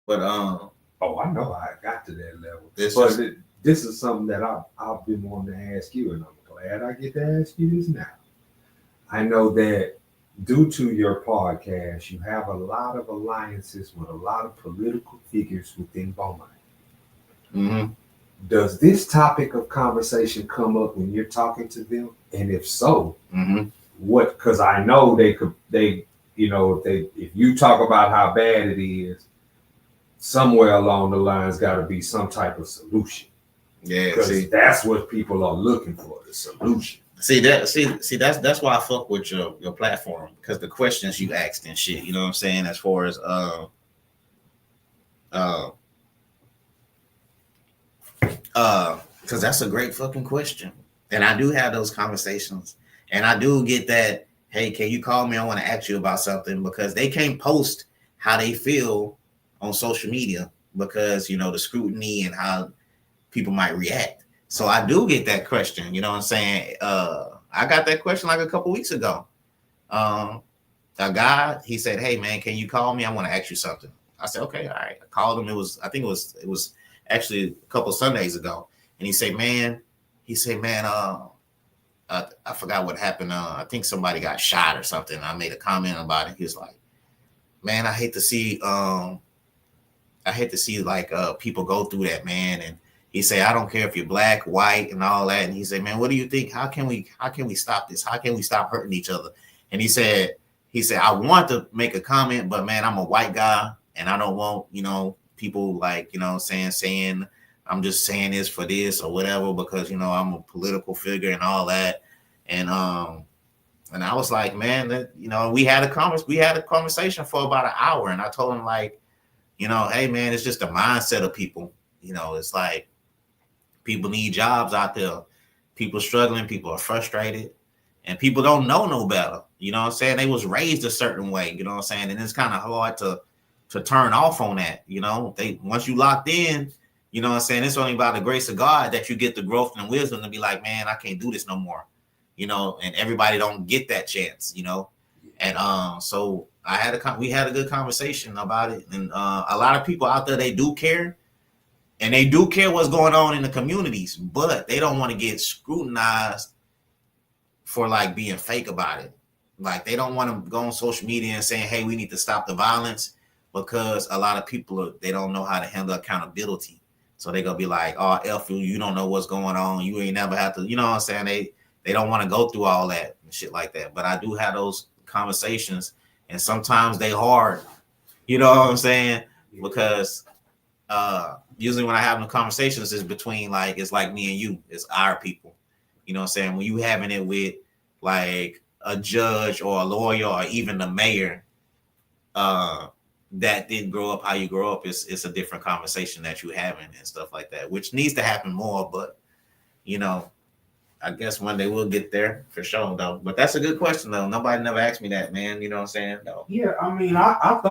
But Oh, I know I got to that level. it's But just this is something that I've been wanting to ask you, and I'm glad I get to ask you this now. I know that due to your podcast, you have a lot of alliances with a lot of political figures within Beaumont. mm-hmm. Does this topic of conversation come up when you're talking to them? And if so, Mm-hmm. what? Because I know if you talk about how bad it is, somewhere along the lines got to be some type of solution. Yeah, Because that's what people are looking for, the solution. That's why I fuck with your platform, because the questions you asked and shit, you know what I'm saying, as far as uh because that's a great fucking question. And I do have those conversations. And I do get that, hey, can you call me? I want to ask you about something, because they can't post how they feel on social media because, the scrutiny and how people might react. So I do get that question, you know what I'm saying? I got that question like a couple weeks ago. Um, a guy, he said, hey man, can you call me? I want to ask you something. I said, okay, all right. I called him. I think it was actually a couple Sundays ago. And he said, man, I forgot what happened. I think somebody got shot or something. I made a comment about it. He was like, man, I hate to see like people go through that, man. And he said, I don't care if you're black, white, and all that. And he said, man, what do you think? How can we stop this? How can we stop hurting each other? And he said, I want to make a comment, but man, I'm a white guy and I don't want, people like, saying I'm just saying this for this or whatever, because, I'm a political figure and all that. And I was like, man, we had a conversation for about an hour, and I told him like, hey man, it's just the mindset of people. It's like people need jobs out there. People struggling, people are frustrated, and people don't know no better. You know what I'm saying? They was raised a certain way, you know what I'm saying? And it's kind of hard to turn off on that. They once you locked in, you know what I'm saying? It's only by the grace of God that you get the growth and wisdom to be like, man, I can't do this no more. And everybody don't get that chance, And so we had a good conversation about it. And a lot of people out there, they do care. And they do care what's going on in the communities, but they don't want to get scrutinized for like being fake about it. Like they don't want to go on social media and saying, hey, we need to stop the violence, because a lot of people they don't know how to handle accountability. So they're gonna be like, oh, F you don't know what's going on. You ain't never have to, you know what I'm saying? They don't want to go through all that and shit like that. But I do have those conversations, and sometimes they hard, you know what I'm saying? Because usually when I have the conversations is between like, it's like me and you, it's our people. You know what I'm saying? When you having it with like a judge or a lawyer or even the mayor that didn't grow up how you grow up, it's a different conversation that you having and stuff like that, which needs to happen more. But I guess one day we'll get there for sure though. But that's a good question though. Nobody never asked me that, man. You know what I'm saying? No. Yeah, I mean, I thought